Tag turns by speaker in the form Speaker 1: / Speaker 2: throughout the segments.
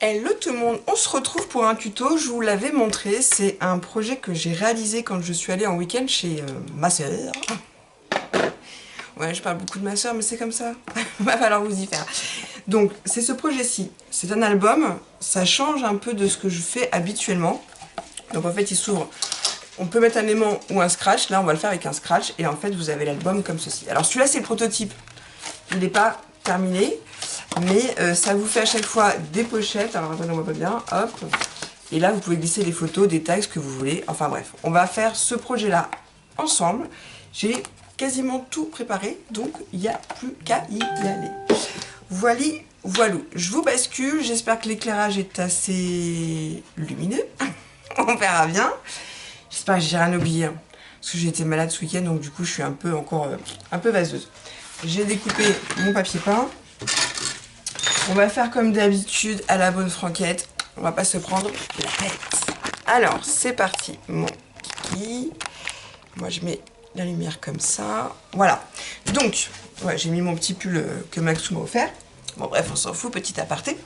Speaker 1: Hello tout le monde, on se retrouve pour un tuto, je vous l'avais montré, c'est un projet que j'ai réalisé quand je suis allée en week-end chez ma sœur. Ouais, je parle beaucoup de ma sœur, mais c'est comme ça, va falloir vous y faire. Donc, c'est ce projet-ci, c'est un album, ça change un peu de ce que je fais habituellement. Donc en fait, il s'ouvre, on peut mettre un aimant ou un scratch, là on va le faire avec un scratch, et en fait vous avez l'album comme ceci. Alors celui-là c'est le prototype, il n'est pas terminé. Mais ça vous fait à chaque fois des pochettes. Alors attendez, on voit pas bien. Hop. Et là, vous pouvez glisser des photos, des tags, ce que vous voulez. Enfin bref, on va faire ce projet-là ensemble. J'ai quasiment tout préparé, donc il n'y a plus qu'à y aller. Voili, voilou. Je vous bascule. J'espère que l'éclairage est assez lumineux. On verra bien. J'espère que j'ai rien oublié. Parce que j'ai été malade ce week-end, donc du coup, je suis un peu encore un peu vaseuse. J'ai découpé mon papier peint. On va faire comme d'habitude à la bonne franquette. On va pas se prendre la tête. Alors, c'est parti. Mon kiki. Moi, je mets la lumière comme ça. Voilà. Donc, ouais, j'ai mis mon petit pull que Maxou m'a offert. Bon, bref, on s'en fout. Petit aparté.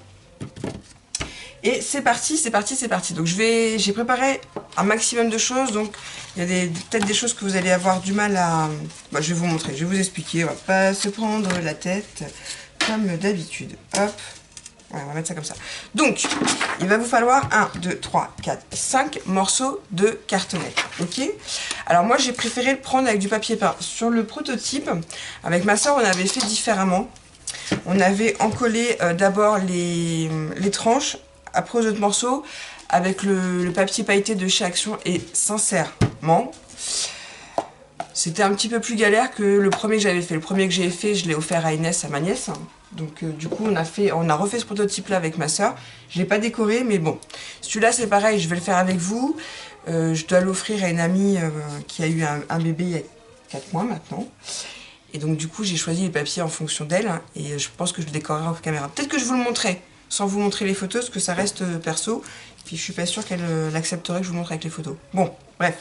Speaker 1: Et c'est parti, c'est parti, c'est parti. Donc, j'ai préparé un maximum de choses. Donc, il y a peut-être des choses que vous allez avoir du mal à... Bon, je vais vous montrer, je vais vous expliquer. On va pas se prendre la tête comme d'habitude. Hop. Ouais, on va mettre ça comme ça. Donc, il va vous falloir 1, 2, 3, 4, 5 morceaux de cartonnette. Ok? Alors moi, j'ai préféré le prendre avec du papier peint. Sur le prototype, avec ma soeur, on avait fait différemment. On avait encollé d'abord les tranches, après aux autres morceaux, avec le papier pailleté de chez Action. Et sincèrement, c'était un petit peu plus galère que le premier que j'avais fait. Le premier que j'ai fait, je l'ai offert à Inès, à ma nièce. Donc du coup, on a refait ce prototype-là avec ma soeur. Je ne l'ai pas décoré, mais bon. Celui-là, c'est pareil, je vais le faire avec vous. Je dois l'offrir à une amie qui a eu un bébé il y a 4 mois maintenant. Et donc du coup, j'ai choisi les papiers en fonction d'elle. Et je pense que je le décorerai en caméra. Peut-être que je vous le montrerai, sans vous montrer les photos, parce que ça reste perso. Puis je suis pas sûre qu'elle accepterait que je vous montre avec les photos. Bon, bref.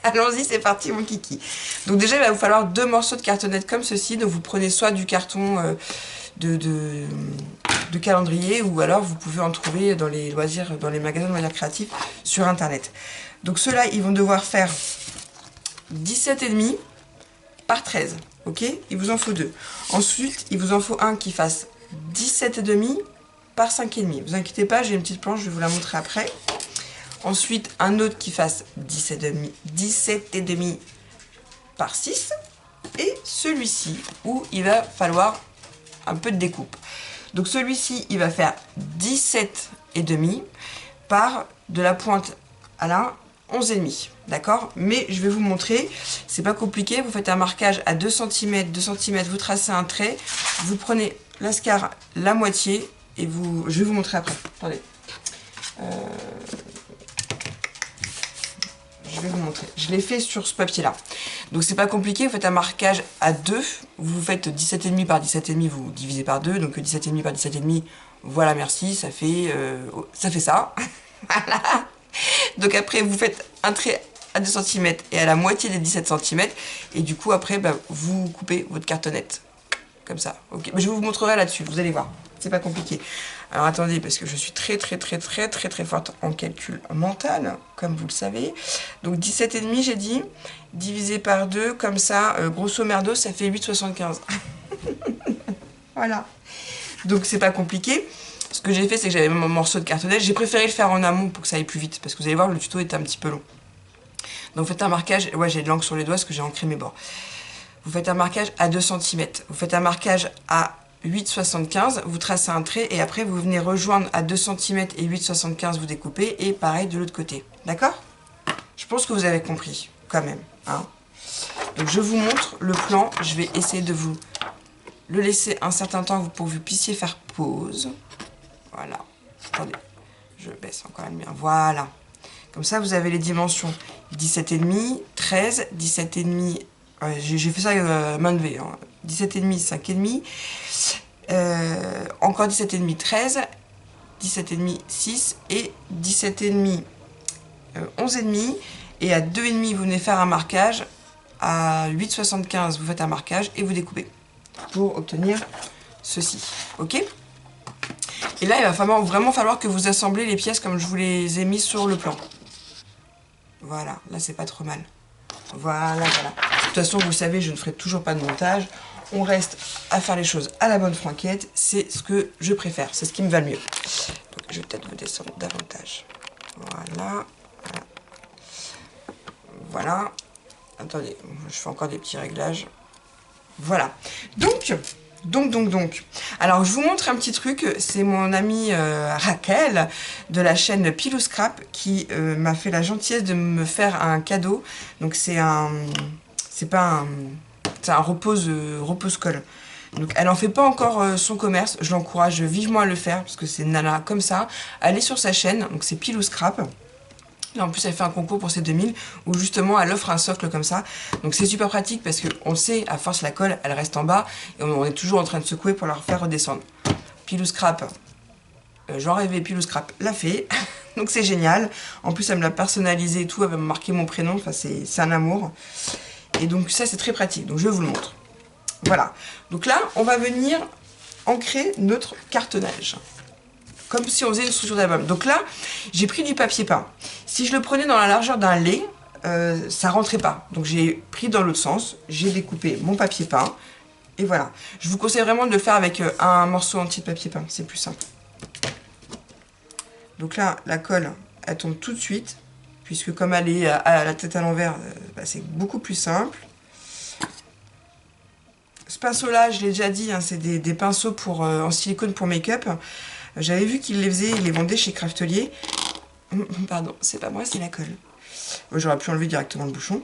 Speaker 1: Allons-y, c'est parti mon kiki. Donc déjà, il va vous falloir 2 morceaux de cartonnette comme ceci. Donc vous prenez soit du carton de calendrier, ou alors vous pouvez en trouver dans les loisirs, dans les magasins de loisirs créatifs sur internet. Donc ceux-là, ils vont devoir faire 17,5 par 13. Ok? Il vous en faut 2. Ensuite, il vous en faut un qui fasse 17,5 par 5,5. Vous inquiétez pas, j'ai une petite planche, je vais vous la montrer après. Ensuite, un autre qui fasse 17,5 par 6. Et celui-ci, où il va falloir un peu de découpe. Donc celui-ci, il va faire 17,5 par de la pointe à la 11,5. D'accord? Mais je vais vous montrer, c'est pas compliqué. Vous faites un marquage à 2 cm, 2 cm, vous tracez un trait, vous prenez l'ascar la moitié, et je vais vous montrer après. Attendez. Je vais vous montrer. Je l'ai fait sur ce papier-là. Donc c'est pas compliqué, vous faites un marquage à 2. Vous faites 17,5 par 17,5, vous divisez par 2. Donc 17,5 par 17,5, voilà, merci, ça fait ça. Voilà. Donc après, vous faites un trait à 2 cm et à la moitié des 17 cm. Et du coup, après, vous coupez votre cartonnette. Comme ça. Ok. Je vous montrerai là-dessus, vous allez voir. C'est pas compliqué. Alors attendez, parce que je suis très forte en calcul mental, comme vous le savez. Donc 17,5 j'ai dit, divisé par 2, comme ça, grosso merdo, ça fait 8,75. Voilà. Donc c'est pas compliqué. Ce que j'ai fait, c'est que j'avais mon morceau de cartonnette. J'ai préféré le faire en amont pour que ça aille plus vite, parce que vous allez voir, le tuto est un petit peu long. Donc faites un marquage. Ouais, j'ai de l'encre sur les doigts parce que j'ai ancré mes bords. Vous faites un marquage à 2 cm. Vous faites un marquage à 8,75, vous tracez un trait et après vous venez rejoindre à 2 cm et 8,75, vous découpez, et pareil de l'autre côté. D'accord? Je pense que vous avez compris, quand même. Hein. Donc je vous montre le plan, je vais essayer de vous le laisser un certain temps pour que vous puissiez faire pause. Voilà. Attendez, je baisse encore la lumière. Voilà. Comme ça, vous avez les dimensions 17,5, 13, 17,5. J'ai fait ça main levée. Hein. 17,5, 5,5. Encore 17,5, 13. 17,5, 6. Et 17,5, 11,5. Et à 2,5, vous venez faire un marquage. À 8,75, vous faites un marquage et vous découpez. Pour obtenir ceci. Ok? Et là, il va vraiment falloir que vous assemblez les pièces comme je vous les ai mis sur le plan. Voilà, là c'est pas trop mal. Voilà. De toute façon, vous le savez, je ne ferai toujours pas de montage. On reste à faire les choses à la bonne franquette. C'est ce que je préfère, c'est ce qui me va le mieux. Donc, je vais peut-être vous descendre davantage. Voilà. Attendez, je fais encore des petits réglages. Voilà. Donc. Alors, je vous montre un petit truc. C'est mon amie Raquel de la chaîne Pillow Scrap qui m'a fait la gentillesse de me faire un cadeau. Donc, c'est un repose-colle. Donc, elle n'en fait pas encore son commerce. Je l'encourage vivement à le faire parce que c'est une nana comme ça. Allez sur sa chaîne. Donc, c'est Pillow Scrap. Là, en plus, elle fait un concours pour ses 2000 où justement elle offre un socle comme ça. Donc c'est super pratique parce qu'on sait, à force la colle, elle reste en bas et on est toujours en train de secouer pour la refaire redescendre. Pillow Scrap, j'en rêvais, Pillow Scrap l'a fait. Donc c'est génial. En plus, elle me l'a personnalisé et tout, elle va me marquer mon prénom. Enfin, c'est un amour. Et donc ça, c'est très pratique. Donc je vous le montre. Voilà. Donc là, on va venir ancrer notre cartonnage. Comme si on faisait une structure d'album. Donc là, j'ai pris du papier peint. Si je le prenais dans la largeur d'un lait, ça rentrait pas. Donc j'ai pris dans l'autre sens, j'ai découpé mon papier peint, et voilà. Je vous conseille vraiment de le faire avec un morceau entier de papier peint, c'est plus simple. Donc là, la colle, elle tombe tout de suite, puisque comme elle est à la tête à l'envers, c'est beaucoup plus simple. Ce pinceau-là, je l'ai déjà dit, hein, c'est des pinceaux en silicone pour make-up. J'avais vu qu'ils les faisaient, ils les vendaient chez Craftelier. Pardon, c'est pas moi, c'est la colle. J'aurais pu enlever directement le bouchon.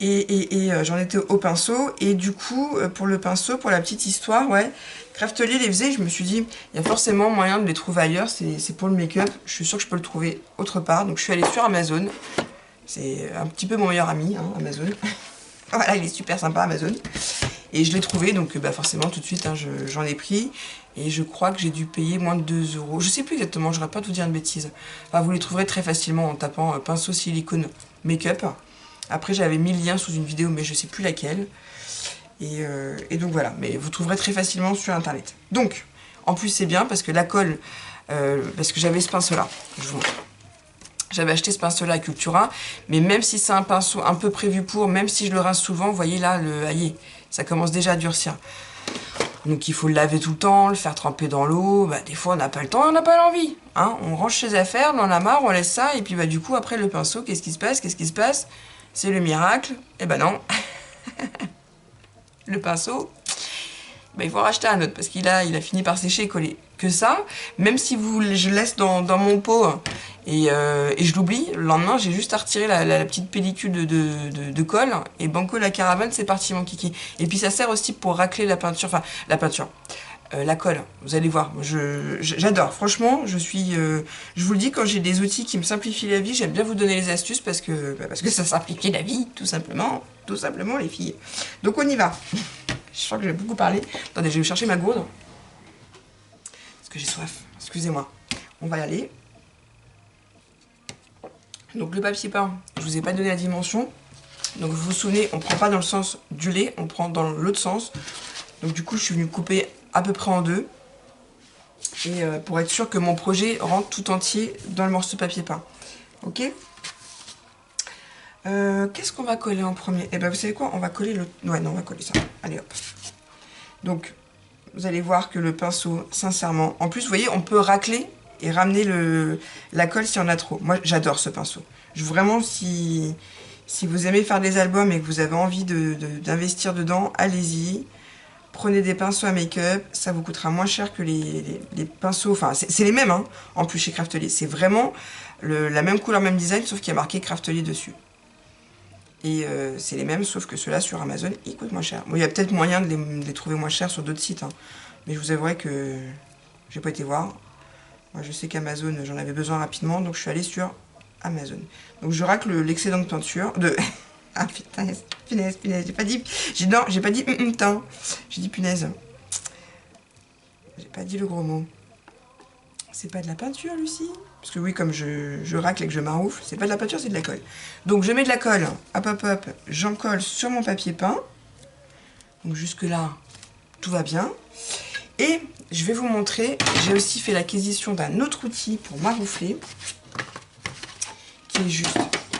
Speaker 1: Et j'en étais au pinceau. Et du coup, pour le pinceau, pour la petite histoire, ouais, Craftelier les faisait. Je me suis dit, il y a forcément moyen de les trouver ailleurs. C'est pour le make-up. Je suis sûre que je peux le trouver autre part. Donc je suis allée sur Amazon. C'est un petit peu mon meilleur ami, hein, Amazon. Voilà, il est super sympa, Amazon. Et je l'ai trouvé, donc forcément tout de suite, hein, j'en ai pris. Et je crois que j'ai dû payer moins de 2 €. Je sais plus exactement, je n'aurais pas de vous dire une bêtise. Enfin, vous les trouverez très facilement en tapant pinceau silicone make-up. Après, j'avais mis le lien sous une vidéo, mais je sais plus laquelle. Et donc voilà, mais vous trouverez très facilement sur internet. Donc, en plus c'est bien parce que la colle, parce que j'avais ce pinceau-là, je vous montre. J'avais acheté ce pinceau-là à Cultura, mais même si c'est un pinceau un peu prévu pour, même si je le rince souvent, vous voyez là, ça commence déjà à durcir. Donc il faut le laver tout le temps, le faire tremper dans l'eau. Des fois on n'a pas le temps, on n'a pas l'envie. Hein, on range ses affaires, on en a marre, on laisse ça, et puis du coup après le pinceau, qu'est-ce qui se passe? C'est le miracle. Eh ben non. Le pinceau, il faut racheter un autre parce qu'il a fini par sécher et coller. Que ça, même si je laisse dans mon pot et je l'oublie, le lendemain j'ai juste à retirer la petite pellicule de colle et banco la caravane, c'est parti mon kiki. Et puis ça sert aussi pour racler la peinture, la colle, vous allez voir, j'adore, franchement, je vous le dis, quand j'ai des outils qui me simplifient la vie, j'aime bien vous donner les astuces parce que ça simplifie la vie, tout simplement les filles. Donc on y va. Je crois que j'ai beaucoup parlé. Attendez, je vais chercher ma gourde. Parce que j'ai soif. Excusez-moi. On va y aller. Donc le papier peint, je vous ai pas donné la dimension. Donc vous vous souvenez, on prend pas dans le sens du lait, on prend dans l'autre sens. Donc du coup, je suis venue couper à peu près en deux. Et pour être sûr que mon projet rentre tout entier dans le morceau de papier peint. Ok ? Qu'est-ce qu'on va coller en premier? Eh ben vous savez quoi? On va coller le... Ouais, non, on va coller ça. Allez hop. Donc, vous allez voir que le pinceau, sincèrement... En plus, vous voyez, on peut racler et ramener la colle si on a trop. Moi, j'adore ce pinceau. Vraiment, si vous aimez faire des albums et que vous avez envie d'investir dedans, allez-y. Prenez des pinceaux à make-up. Ça vous coûtera moins cher que les pinceaux... Enfin, c'est les mêmes, hein, en plus, chez Craftelier. C'est vraiment la même couleur, même design, sauf qu'il y a marqué Craftelier dessus. Et c'est les mêmes, sauf que ceux-là sur Amazon, ils coûtent moins cher. Bon, il y a peut-être moyen de les trouver moins cher sur d'autres sites, hein. Mais je vous avouerai que j'ai pas été voir. Moi, je sais qu'Amazon, j'en avais besoin rapidement, donc je suis allée sur Amazon. Donc je racle l'excédent de peinture de... Ah putain, punaise, j'ai pas dit... Non, j'ai pas dit teint. J'ai dit punaise. J'ai pas dit le gros mot. C'est pas de la peinture, Lucie? Parce que oui, comme je racle et que je maroufle, c'est pas de la peinture, c'est de la colle. Donc je mets de la colle, hop, j'en colle sur mon papier peint. Donc jusque là, tout va bien. Et je vais vous montrer. J'ai aussi fait l'acquisition d'un autre outil pour maroufler, qui est juste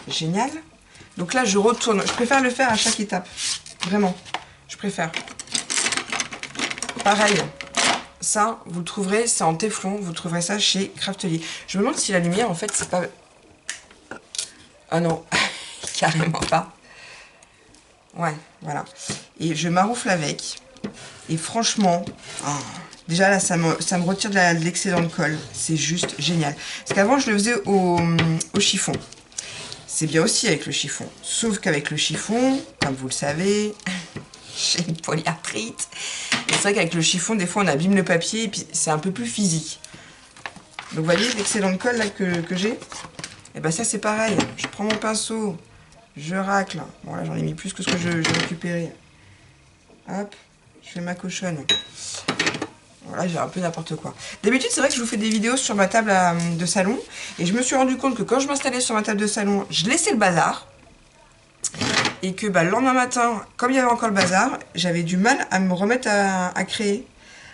Speaker 1: génial. Donc là, je retourne. Je préfère le faire à chaque étape. Vraiment, je préfère. Pareil, ça, vous le trouverez, c'est en téflon. Vous trouverez ça chez Craftelier. Je me demande si la lumière, en fait, c'est pas... Ah non, carrément pas. Ouais, voilà. Et je maroufle avec. Et franchement, oh, déjà là, ça me retire de l'excédent de colle. C'est juste génial. Parce qu'avant, je le faisais au chiffon. C'est bien aussi avec le chiffon. Sauf qu'avec le chiffon, comme vous le savez, j'ai une polyarthrite. Et c'est vrai qu'avec le chiffon, des fois, on abîme le papier et puis c'est un peu plus physique. Donc, vous voyez l'excédent de colle là que j'ai? Et ben ça, c'est pareil. Je prends mon pinceau, je racle. Bon, là, j'en ai mis plus que ce que j'ai récupéré. Hop, je fais ma cochonne. Voilà, j'ai un peu n'importe quoi. D'habitude, c'est vrai que je vous fais des vidéos sur ma table de salon. Et je me suis rendu compte que quand je m'installais sur ma table de salon, je laissais le bazar. Et que bah, le lendemain matin, comme il y avait encore le bazar, j'avais du mal à me remettre à créer.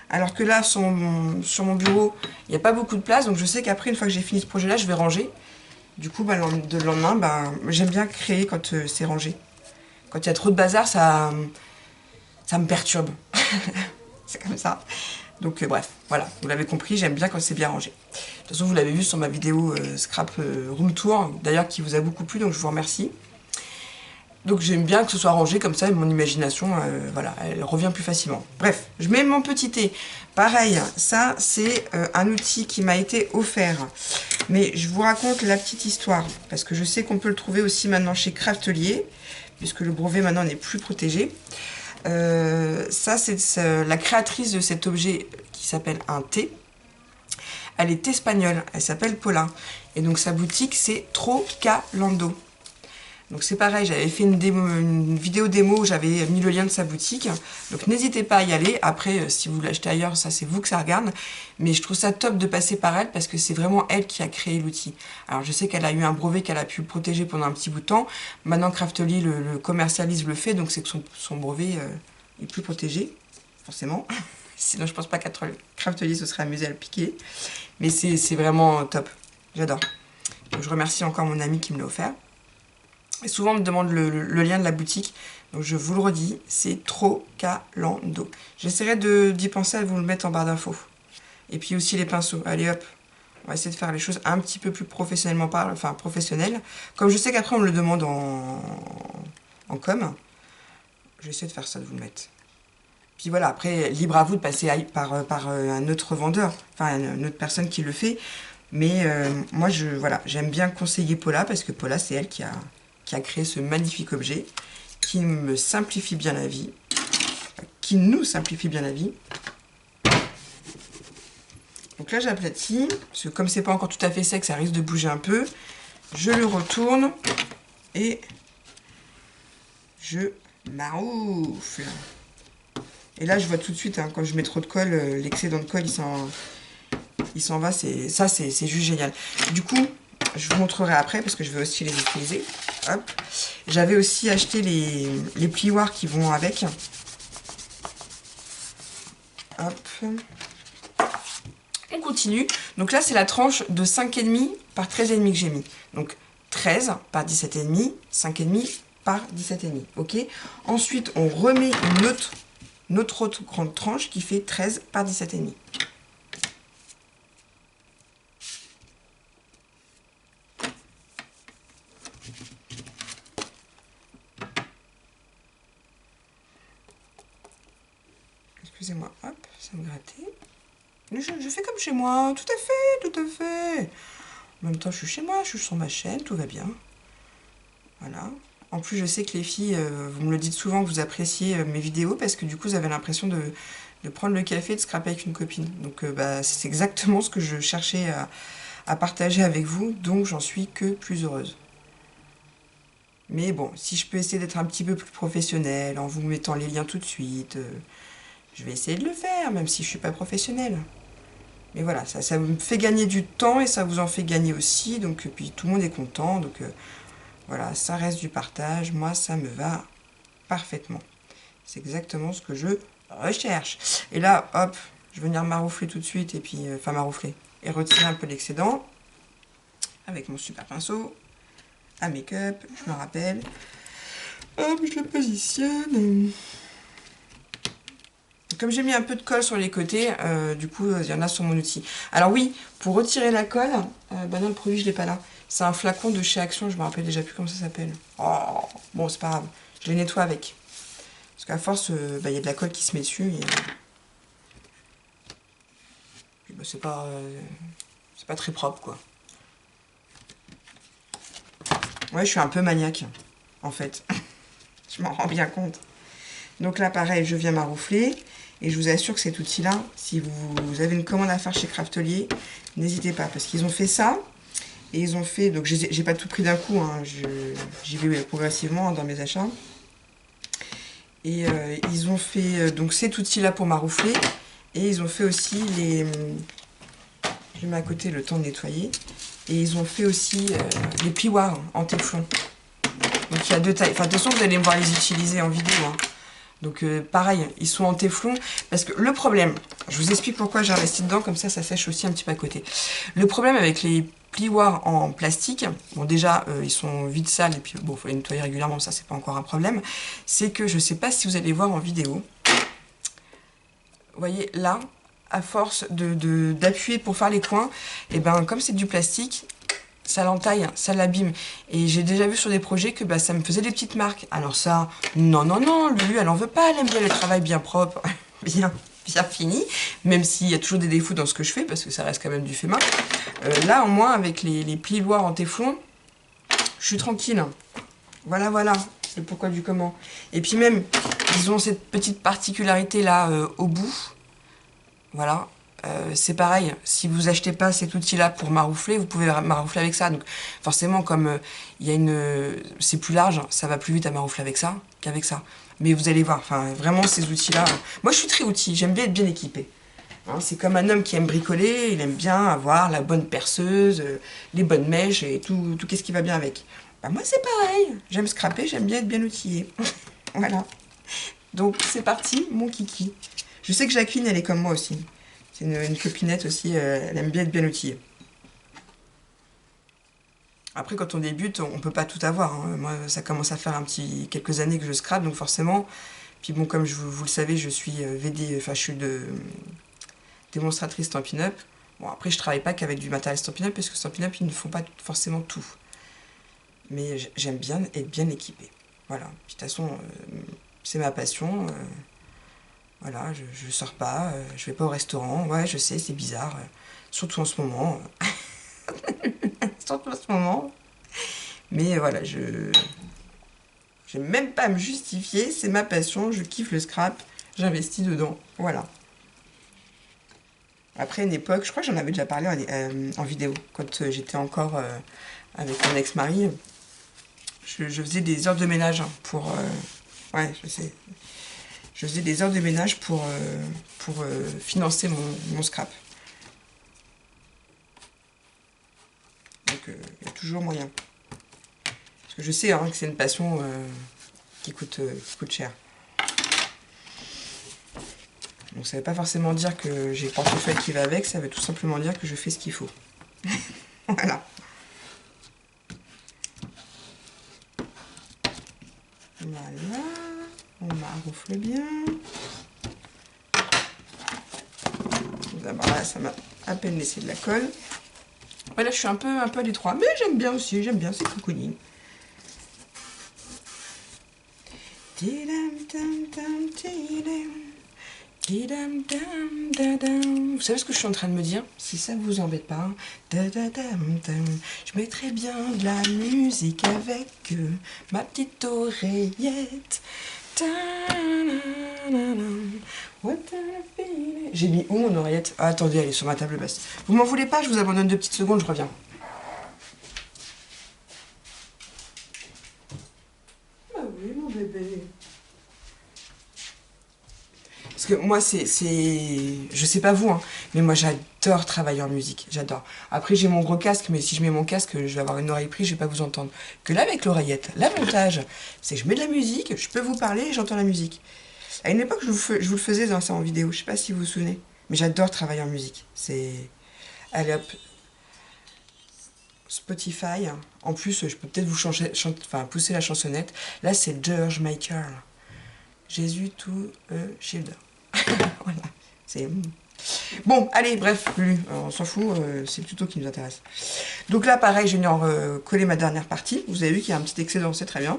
Speaker 1: Alors que là, sur mon bureau, il n'y a pas beaucoup de place. Donc je sais qu'après, une fois que j'ai fini ce projet-là, je vais ranger. Du coup, bah, le lendemain, bah, j'aime bien créer quand c'est rangé. Quand il y a trop de bazar, ça me perturbe. C'est comme ça. Donc bref, voilà, vous l'avez compris, j'aime bien quand c'est bien rangé. De toute façon, vous l'avez vu sur ma vidéo Scrap Room Tour, d'ailleurs qui vous a beaucoup plu, donc je vous remercie. Donc j'aime bien que ce soit rangé comme ça, et mon imagination, voilà, elle revient plus facilement. Bref, je mets mon petit thé. Pareil, ça c'est un outil qui m'a été offert. Mais je vous raconte la petite histoire, parce que je sais qu'on peut le trouver aussi maintenant chez Craftelier, puisque le brevet maintenant n'est plus protégé. Ça, c'est la créatrice de cet objet qui s'appelle un thé. Elle est espagnole, elle s'appelle Paula. Et donc sa boutique, c'est Trocalando. Donc c'est pareil, j'avais fait une vidéo démo où j'avais mis le lien de sa boutique. Donc n'hésitez pas à y aller. Après, si vous l'achetez ailleurs, ça c'est vous que ça regarde. Mais je trouve ça top de passer par elle parce que c'est vraiment elle qui a créé l'outil. Alors je sais qu'elle a eu un brevet qu'elle a pu protéger pendant un petit bout de temps. Maintenant Craftelier le commercialise, le fait, donc c'est que son brevet est plus protégé, forcément. Sinon je pense pas qu'être Craftelier se serait amusé à le piquer. Mais c'est vraiment top, j'adore. Donc je remercie encore mon ami qui me l'a offert. Et souvent on me demande le lien de la boutique, donc je vous le redis, c'est Trocalando. J'essaierai d'y penser à vous le mettre en barre d'infos. Et puis aussi les pinceaux, allez hop, on va essayer de faire les choses un petit peu plus professionnellement enfin professionnelles. Comme je sais qu'après on me le demande en com, je vais essayer de faire ça, de vous le mettre. Puis voilà, après, libre à vous de passer par un autre vendeur, enfin une autre personne qui le fait. Mais moi, voilà, j'aime bien conseiller Paula, parce que Paula, c'est elle qui a créé ce magnifique objet, qui me simplifie bien la vie, qui nous simplifie bien la vie. Donc là, j'aplatis, parce que comme c'est pas encore tout à fait sec, ça risque de bouger un peu. Je le retourne et je maroufle. Et là, je vois tout de suite, hein, quand je mets trop de colle, l'excédent de colle, il s'en va. Ça, c'est juste génial. Du coup, je vous montrerai après, parce que je vais aussi les utiliser. Hop. J'avais aussi acheté les plioirs qui vont avec. Hop. On continue. Donc là, c'est la tranche de 5,5 par 13,5 que j'ai mis. Donc 13 par 17,5, 5,5 par 17,5. Ok. Ensuite, on remet notre autre grande tranche qui fait 13 par 17,5. Excusez-moi, hop, ça me grattait. Je fais comme chez moi, tout à fait, tout à fait. En même temps, je suis chez moi, je suis sur ma chaîne, tout va bien. Voilà. En plus, je sais que les filles, vous me le dites souvent que vous appréciez mes vidéos parce que du coup, vous avez l'impression de prendre le café et de scraper avec une copine. Donc, bah, c'est exactement ce que je cherchais à partager avec vous, donc j'en suis que plus heureuse. Mais bon, si je peux essayer d'être un petit peu plus professionnelle en vous mettant les liens tout de suite, je vais essayer de le faire, même si je ne suis pas professionnelle. Mais voilà, ça me fait gagner du temps et ça vous en fait gagner aussi. Donc, puis tout le monde est content. Donc voilà, ça reste du partage. Moi, ça me va parfaitement. C'est exactement ce que je recherche. Et là, hop, Je vais venir maroufler tout de suite et puis, enfin maroufler, et retirer un peu l'excédent avec mon super pinceau à make-up, je me rappelle. Hop, je le positionne. Comme j'ai mis un peu de colle sur les côtés, du coup, il y en a sur mon outil. Alors oui, pour retirer la colle, bah non, le produit, je l'ai pas là. C'est un flacon de chez Action, je me rappelle déjà plus comment ça s'appelle. Oh, bon, c'est pas grave, je les nettoie avec. Parce qu'à force, bah, y a de la colle qui se met dessus. Et bah, c'est pas très propre, quoi. Ouais, je suis un peu maniaque, en fait. Je m'en rends bien compte. Donc là, pareil, je viens maroufler. Et je vous assure que cet outil-là, si vous avez une commande à faire chez Craftelier, n'hésitez pas. Parce qu'ils ont fait ça. Et ils ont fait... Donc, j'ai pas tout pris d'un coup. Hein, j'y vais progressivement dans mes achats. Et ils ont fait donc cet outil-là pour maroufler. Et ils ont fait aussi les... Je mets à côté le temps de nettoyer. Et ils ont fait aussi les plioirs en téflon. Donc, il y a deux tailles. Enfin, de toute façon, vous allez me voir les utiliser en vidéo. Hein. Donc pareil, ils sont en téflon, parce que le problème, je vous explique pourquoi j'ai investi dedans, comme ça sèche aussi un petit peu à côté. Le problème avec les plioirs en plastique, bon déjà ils sont vite sales, et puis bon, il faut les nettoyer régulièrement, ça c'est pas encore un problème, c'est que je sais pas si vous allez voir en vidéo, vous voyez là, à force d'appuyer pour faire les coins, et ben comme c'est du plastique, ça l'entaille, ça l'abîme. Et j'ai déjà vu sur des projets que bah, ça me faisait des petites marques. Alors ça, non, non, non, Lulu, elle en veut pas, elle aime bien le travail bien propre, bien fini, même s'il y a toujours des défauts dans ce que je fais, parce que ça reste quand même du fait main. Là, au moins, avec les plioirs en téflon, je suis tranquille. Voilà, voilà, le pourquoi du comment. Et puis même, ils ont cette petite particularité-là au bout. Voilà. C'est pareil, si vous achetez pas cet outil-là pour maroufler, vous pouvez maroufler avec ça. Donc forcément, comme c'est plus large, ça va plus vite à maroufler avec ça qu'avec ça. Mais vous allez voir, enfin vraiment ces outils-là. Moi, je suis très outil, j'aime bien être bien équipée. Hein, c'est comme un homme qui aime bricoler, il aime bien avoir la bonne perceuse, les bonnes mèches et tout qu'est-ce qui va bien avec. Bah, moi, c'est pareil, j'aime scraper, j'aime bien être bien outillée. Voilà. Donc c'est parti, mon kiki. Je sais que Jacqueline, elle est comme moi aussi. C'est une copinette aussi, elle aime bien être bien outillée. Après, quand on débute, on peut pas tout avoir. Hein. Moi, ça commence à faire quelques années que je scrape, donc forcément. Puis bon, comme vous le savez, je suis VD, enfin, je suis démonstratrice Stampin' Up. Bon, après, je travaille pas qu'avec du matériel Stampin' Up, parce que Stampin' Up, ils ne font pas forcément tout. Mais j'aime bien être bien équipée. Voilà. Puis, de toute façon, c'est ma passion. Voilà, je sors pas, je vais pas au restaurant. Ouais, je sais, c'est bizarre. Surtout en ce moment. Surtout en ce moment. Mais voilà, j'aime même pas à me justifier. C'est ma passion, je kiffe le scrap. J'investis dedans. Voilà. Après une époque, je crois que j'en avais déjà parlé en vidéo. Quand j'étais encore avec mon ex-mari, je faisais des heures de ménage pour... ouais, je sais. Je faisais des heures de ménage pour financer mon scrap. Donc, il y a toujours moyen. Parce que je sais hein, que c'est une passion qui coûte cher. Donc, ça ne veut pas forcément dire que j'ai le portefeuille qui va avec, ça veut tout simplement dire que je fais ce qu'il faut. Voilà. Voilà. On maroufle bien. D'abord là, ça m'a à peine laissé de la colle. Voilà, je suis un peu à l'étroit, mais j'aime bien aussi, j'aime bien, c'est cocooning. Vous savez ce que je suis en train de me dire? Si ça ne vous embête pas, je mettrais bien de la musique avec ma petite oreillette. J'ai mis où mon oreillette? Ah, attendez, elle est sur ma table basse. Vous m'en voulez pas, je vous abandonne 2 petites secondes, je reviens. Bah oui, mon bébé. Parce que moi, je sais pas vous, hein, mais moi j'adore travailler en musique, j'adore. Après j'ai mon gros casque, mais si je mets mon casque, je vais avoir une oreille prise, je vais pas vous entendre. Que là avec l'oreillette, l'avantage, c'est que je mets de la musique, je peux vous parler et j'entends la musique. À une époque, je vous le faisais dans ça en vidéo, je sais pas si vous vous souvenez. Mais j'adore travailler en musique. Allez hop, Spotify. En plus, je peux peut-être vous pousser la chansonnette. Là, c'est George Michael. Jésus to a shield. Voilà. C'est... Bon, allez, bref, Lulu, on s'en fout, c'est le tuto qui nous intéresse. Donc là, pareil, je viens coller ma dernière partie. Vous avez vu qu'il y a un petit excédent, c'est très bien.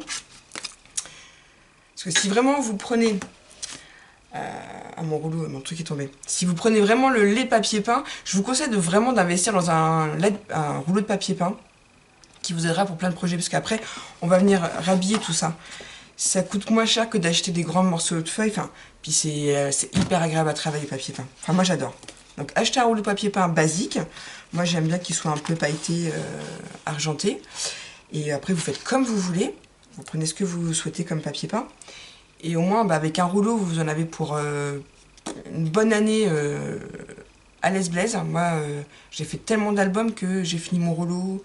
Speaker 1: Parce que si vraiment vous prenez... mon rouleau, mon truc est tombé. Si vous prenez vraiment le lait papier peint, je vous conseille vraiment d'investir dans un rouleau de papier peint qui vous aidera pour plein de projets. Parce qu'après, on va venir rhabiller tout ça. Ça coûte moins cher que d'acheter des grands morceaux de feuilles. Enfin, puis c'est hyper agréable à travailler, le papier peint. Enfin, moi, j'adore. Donc, achetez un rouleau de papier peint basique. Moi, j'aime bien qu'il soit un peu pailleté, argenté. Et après, vous faites comme vous voulez. Vous prenez ce que vous souhaitez comme papier peint. Et au moins, avec un rouleau, vous en avez pour une bonne année à l'aise blaise. Moi, j'ai fait tellement d'albums que j'ai fini mon rouleau.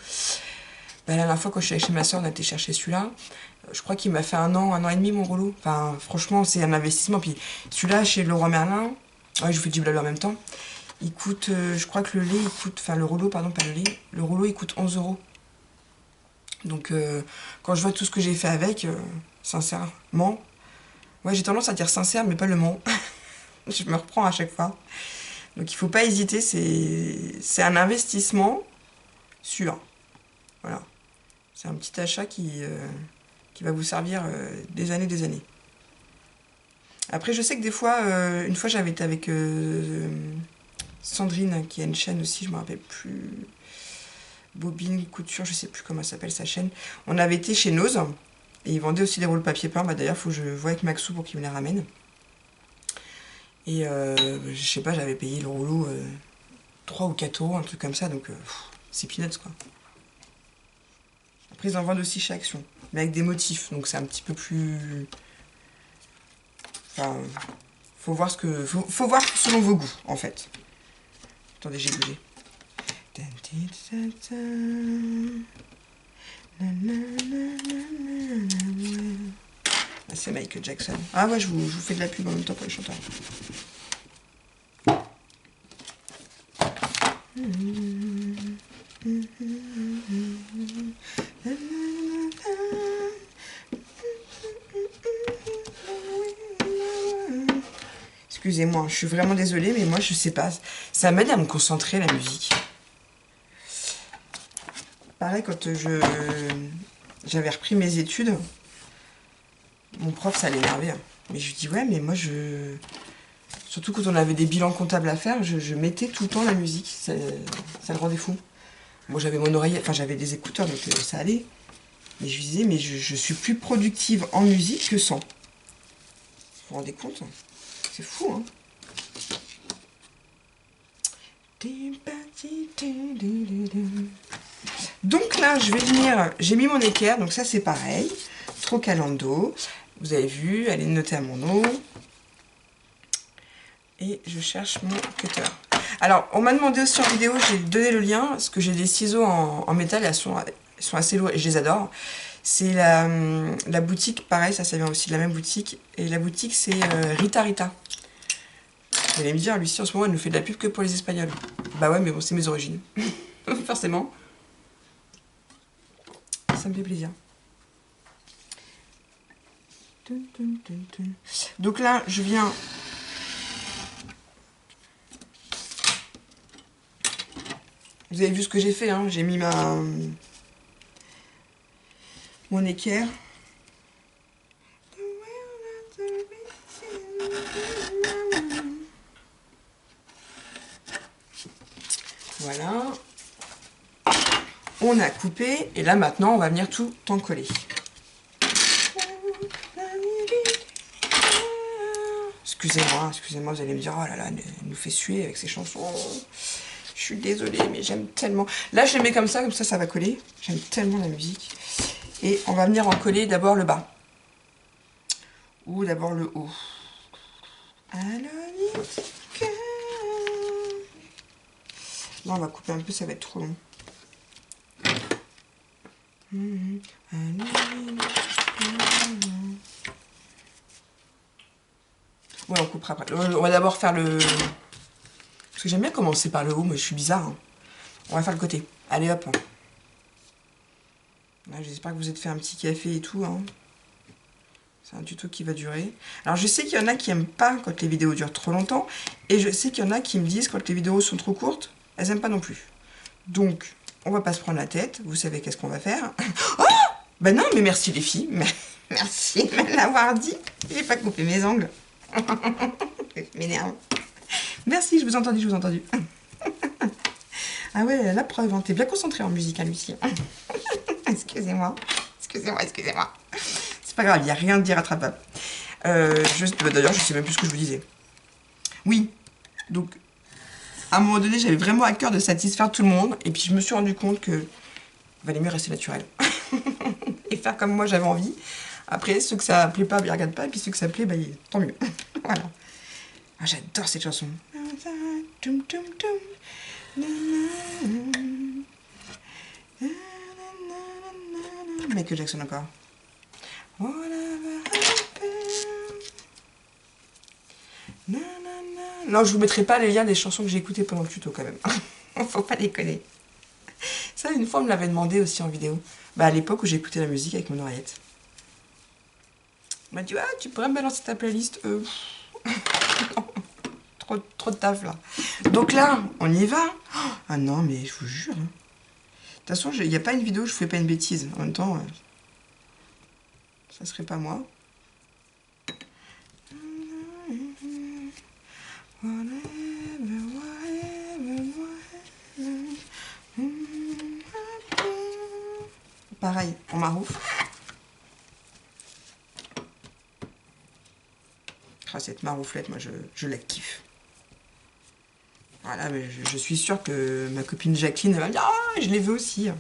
Speaker 1: La dernière fois, quand je suis allée chez ma soeur, on a été chercher celui-là. Je crois qu'il m'a fait un an et demi mon rouleau. Enfin, franchement, c'est un investissement. Puis celui-là, chez Leroy Merlin, ouais, je vous fais du blabla en même temps. Il coûte, je crois que le lait, il coûte, enfin le rouleau, pardon, pas le lait. Le rouleau, il coûte 11 €. Donc, quand je vois tout ce que j'ai fait avec, sincèrement, ouais, j'ai tendance à dire sincère, mais pas le mot. Je me reprends à chaque fois. Donc, il faut pas hésiter. C'est un investissement sûr. Voilà. C'est un petit achat qui va vous servir des années, des années. Après, je sais que des fois, une fois j'avais été avec Sandrine, qui a une chaîne aussi, je me rappelle plus, Bobine Couture, je sais plus comment s'appelle sa chaîne. On avait été chez Nose, et ils vendaient aussi des rouleaux de papier peint. Bah, d'ailleurs, il faut que je voie avec Maxou pour qu'il me les ramène. Et je sais pas, j'avais payé le rouleau 3 ou 4 €, un truc comme ça, donc c'est peanuts quoi. Après, ils en vendent aussi chez Action, mais avec des motifs, donc c'est un petit peu plus... Enfin, faut voir faut voir selon vos goûts, en fait. Attendez, j'ai bougé. Ah, c'est Michael Jackson. Ah ouais, je vous fais de la pub en même temps pour les chanteurs. Excusez-moi, je suis vraiment désolée, mais moi je sais pas, ça m'aide à me concentrer la musique. Pareil, quand j'avais repris mes études, mon prof ça l'énervait. Mais je lui dis ouais, mais moi surtout quand on avait des bilans comptables à faire, je mettais tout le temps la musique, ça le rendait fou. Moi j'avais mon oreille, enfin j'avais des écouteurs donc ça allait. Mais je lui disais, mais je suis plus productive en musique que sans. Vous vous rendez compte? C'est fou, hein? Donc là, je vais venir... J'ai mis mon équerre, donc ça c'est pareil. Trocalando. Vous avez vu, elle est notée à mon nom. Et je cherche mon cutter. Alors, on m'a demandé aussi en vidéo, j'ai donné le lien, parce que j'ai des ciseaux en métal, elles sont assez lourdes et je les adore. C'est la boutique, pareil, ça vient aussi de la même boutique. Et la boutique, c'est Rita Rita. Vous allez me dire, Lucie, en ce moment, elle ne fait de la pub que pour les Espagnols. Bah ouais, mais bon, c'est mes origines. Forcément. Ça me fait plaisir. Donc là, je viens... Vous avez vu ce que j'ai fait, hein? J'ai mis mon équerre. Voilà. On a coupé et là maintenant on va venir tout encoller. Excusez-moi, vous allez me dire, oh là là, elle nous fait suer avec ces chansons. Je suis désolée, mais j'aime tellement. Là, je les mets comme ça va coller. J'aime tellement la musique. Et on va venir en coller d'abord le bas. Ou d'abord le haut. Là, on va couper un peu, ça va être trop long. Ouais, on coupera après. On va d'abord faire le Parce que j'aime bien commencer par le haut, moi je suis bizarre. Hein. On va faire le côté. Allez hop. J'espère que vous êtes fait un petit café et tout. Hein. C'est un tuto qui va durer. Alors je sais qu'il y en a qui n'aiment pas quand les vidéos durent trop longtemps. Et je sais qu'il y en a qui me disent quand les vidéos sont trop courtes, elles n'aiment pas non plus. Donc, on va pas se prendre la tête. Vous savez qu'est-ce qu'on va faire. Oh ben non, mais merci les filles. Merci de me l'avoir dit. J'ai pas coupé mes ongles. Je m'énerve. Merci, je vous ai entendu, je vous ai entendu. Ah ouais, la preuve, hein, t'es bien concentrée en musique, hein, Lucie. Excusez-moi. Excusez-moi, excusez-moi. C'est pas grave, il n'y a rien d'irrattrapable. D'ailleurs, je sais même plus ce que je vous disais. Oui, donc, à un moment donné, j'avais vraiment à cœur de satisfaire tout le monde. Et puis, je me suis rendu compte que valait mieux rester naturel. Et faire comme moi, j'avais envie. Après, ceux que ça plaît pas, ils regardent pas. Et puis, ceux que ça plaît, bah, tant mieux. Voilà. Ah, j'adore cette chanson. Michael Jackson encore. Non, je vous mettrai pas les liens des chansons que j'ai écoutées pendant le tuto quand même. Faut pas déconner. Ça, une fois, on me l'avait demandé aussi en vidéo. Bah, à l'époque où j'écoutais la musique avec mon oreillette. On m'a dit, ah, tu pourrais me balancer ta playlist. Trop de taf là. Donc là, on y va. Ah non, mais je vous jure. De toute façon, il n'y a pas une vidéo où je fais pas une bêtise. En même temps, ça serait pas moi. Pareil, on maroufle. Ah, cette marouflette, moi, je la kiffe. Voilà, mais je suis sûre que ma copine Jacqueline, elle va me dire « Ah, je les veux aussi !»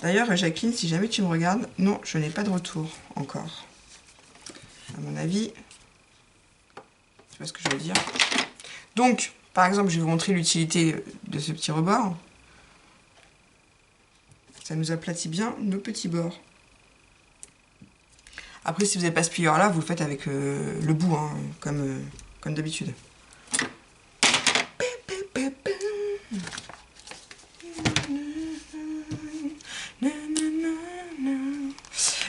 Speaker 1: D'ailleurs, Jacqueline, si jamais tu me regardes, non, je n'ai pas de retour encore. À mon avis, tu vois ce que je veux dire. Donc, par exemple, je vais vous montrer l'utilité de ce petit rebord. Ça nous aplatit bien nos petits bords. Après, si vous n'avez pas ce plieur-là, vous le faites avec le bout, hein, comme d'habitude.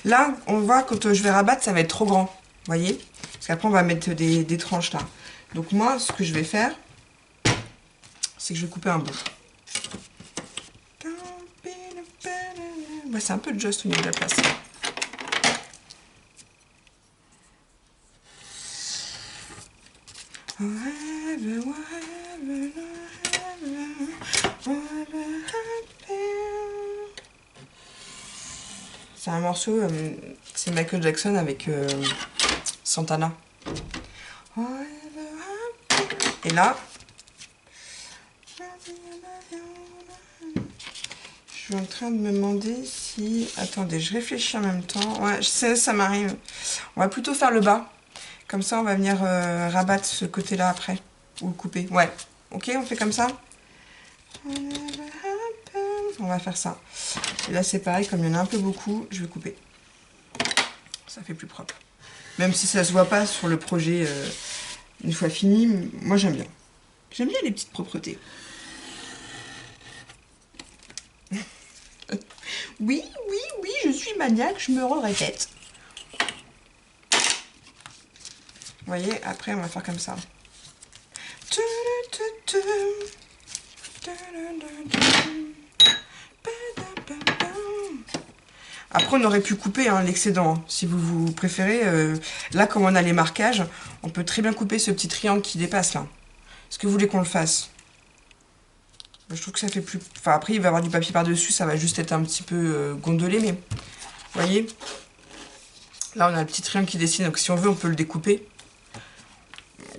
Speaker 1: Là, on voit quand je vais rabattre, ça va être trop grand. Vous voyez? Parce qu'après, on va mettre des tranches là. Donc moi, ce que je vais faire, c'est que je vais couper un bout. Ouais, c'est un peu juste au niveau de la place. C'est un morceau, c'est Michael Jackson avec Santana. Et là, je suis en train de me demander si... Attendez, je réfléchis en même temps. Ouais, je sais, ça m'arrive. On va plutôt faire le bas. Comme ça, on va venir rabattre ce côté-là après. Ou le couper. Ouais. Ok, on fait comme ça. On va faire ça. Et là, c'est pareil, comme il y en a un peu beaucoup, je vais couper. Ça fait plus propre. Même si ça se voit pas sur le projet une fois fini, moi j'aime bien. J'aime bien les petites propretés. Oui, oui, oui, je suis maniaque, je me répète. Vous voyez, après on va faire comme ça. Après on aurait pu couper hein, l'excédent, hein, si vous préférez. Là comme on a les marquages, on peut très bien couper ce petit triangle qui dépasse là. Est-ce que vous voulez qu'on le fasse? Je trouve que ça fait plus... Enfin après il va y avoir du papier par dessus, ça va juste être un petit peu gondolé, mais... Vous voyez? Là on a le petit triangle qui dessine, donc si on veut on peut le découper.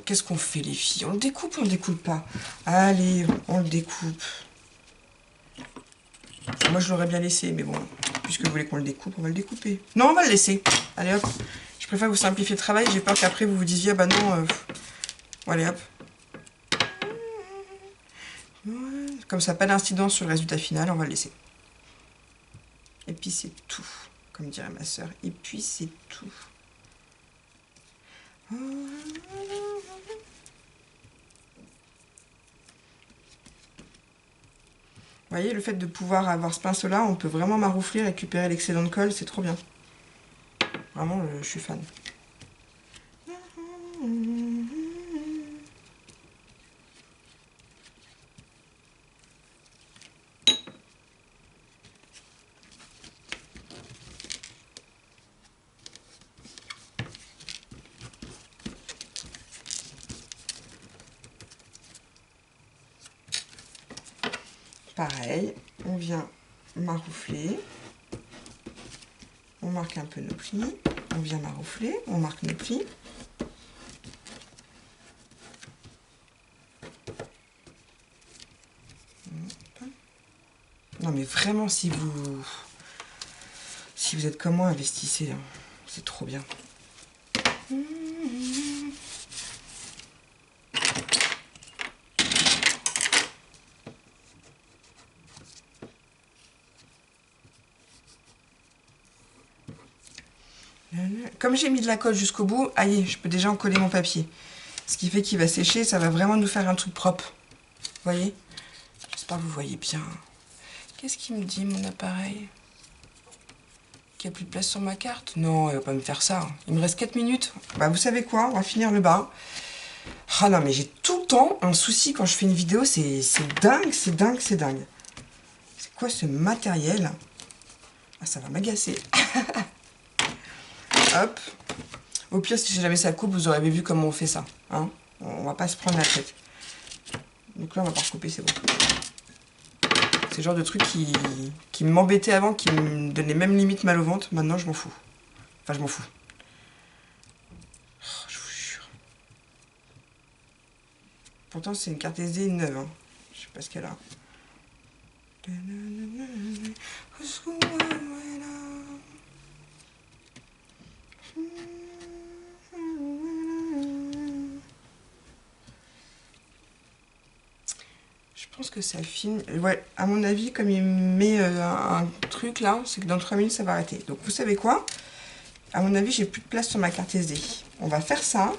Speaker 1: Qu'est-ce qu'on fait les filles? On le découpe ou on le découpe pas? Allez, on le découpe. Moi je l'aurais bien laissé, mais bon, puisque vous voulez qu'on le découpe, on va le découper. Non, on va le laisser. Allez hop. Je préfère vous simplifier le travail, j'ai peur qu'après vous vous disiez, ah bah non, allez hop. Comme ça, pas d'incidence sur le résultat final, on va le laisser. Et puis c'est tout, comme dirait ma soeur. Et puis c'est tout. voyez, le fait de pouvoir avoir ce pinceau-là, on peut vraiment maroufler, récupérer l'excédent de colle, c'est trop bien. Vraiment, je suis fan. Pareil, on vient maroufler, on marque un peu nos plis, on vient maroufler, on marque nos plis. Non mais vraiment, si vous êtes comme moi, investissez, hein. C'est trop bien. Comme j'ai mis de la colle jusqu'au bout, allez, je peux déjà en coller mon papier. Ce qui fait qu'il va sécher, ça va vraiment nous faire un truc propre. Vous voyez? J'espère que vous voyez bien. Qu'est-ce qu'il me dit, mon appareil? Qu'il n'y a plus de place sur ma carte? Non, il va pas me faire ça. Il me reste 4 minutes. Bah, vous savez quoi? On va finir le bas. Ah non, mais j'ai tout le temps un souci quand je fais une vidéo. C'est dingue, c'est dingue, c'est dingue. C'est quoi ce matériel? Ah, ça va m'agacer. Hop. Au pire, si jamais ça coupe, vous aurez vu comment on fait ça. Hein, on va pas se prendre la tête. Donc là, on va pas recouper, c'est bon. C'est le genre de truc qui m'embêtait avant, qui me donnait même limite mal au ventre. Maintenant, je m'en fous. Enfin, je m'en fous. Oh, je vous jure. Pourtant, c'est une carte SD neuve. Hein. Je sais pas ce qu'elle a. Je pense que ça filme. Ouais, à mon avis, comme il met un truc là, c'est que dans 3 minutes ça va arrêter. Donc vous savez quoi? À mon avis, j'ai plus de place sur ma carte SD. On va faire ça,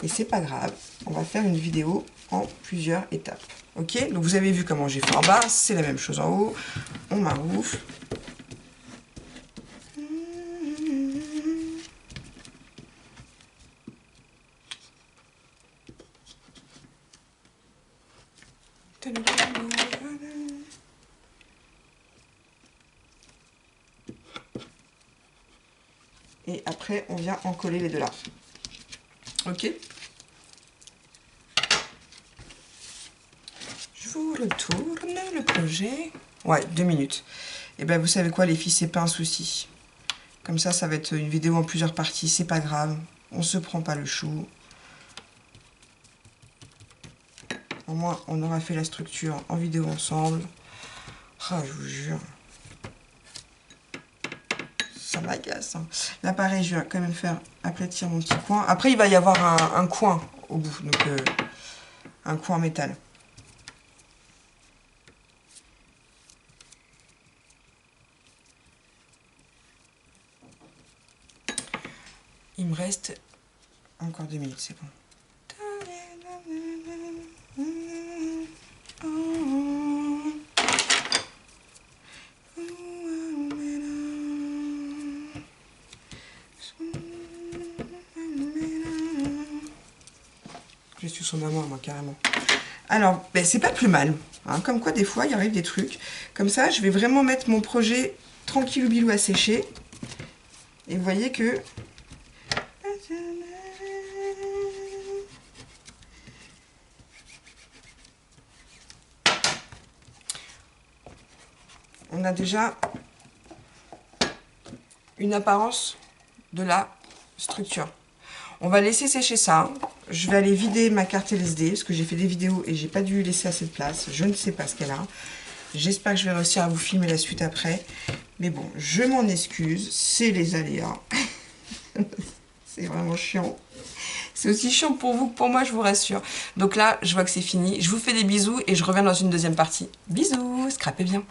Speaker 1: et c'est pas grave. On va faire une vidéo en plusieurs étapes. Ok? Donc vous avez vu comment j'ai fait en bas, c'est la même chose en haut. On maroufle. Et après, on vient en coller les deux là. Ok? Je vous retourne le projet. Ouais, 2 minutes. Et ben vous savez quoi les filles, c'est pas un souci. Comme ça va être une vidéo en plusieurs parties, c'est pas grave. On se prend pas le chou. Au moins, on aura fait la structure en vidéo ensemble. Ah, je vous jure. Ça m'agace. Hein. Là, pareil, je vais quand même faire aplatir mon petit coin. Après, il va y avoir un coin au bout. Donc, un coin en métal. Il me reste encore 2 minutes, c'est bon. Je suis son maman, moi, carrément. Alors, ben, c'est pas plus mal. Hein. Comme quoi, des fois, il arrive des trucs. Comme ça, je vais vraiment mettre mon projet tranquille ou bilou à sécher. Et vous voyez que... on a déjà une apparence de la structure. On va laisser sécher ça. Je vais aller vider ma carte LSD parce que j'ai fait des vidéos et j'ai pas dû laisser assez de place. Je ne sais pas ce qu'elle a. J'espère que je vais réussir à vous filmer la suite après. Mais bon, je m'en excuse. C'est les aléas. C'est vraiment chiant. C'est aussi chiant pour vous que pour moi, je vous rassure. Donc là, je vois que c'est fini. Je vous fais des bisous et je reviens dans une deuxième partie. Bisous, scrapez bien.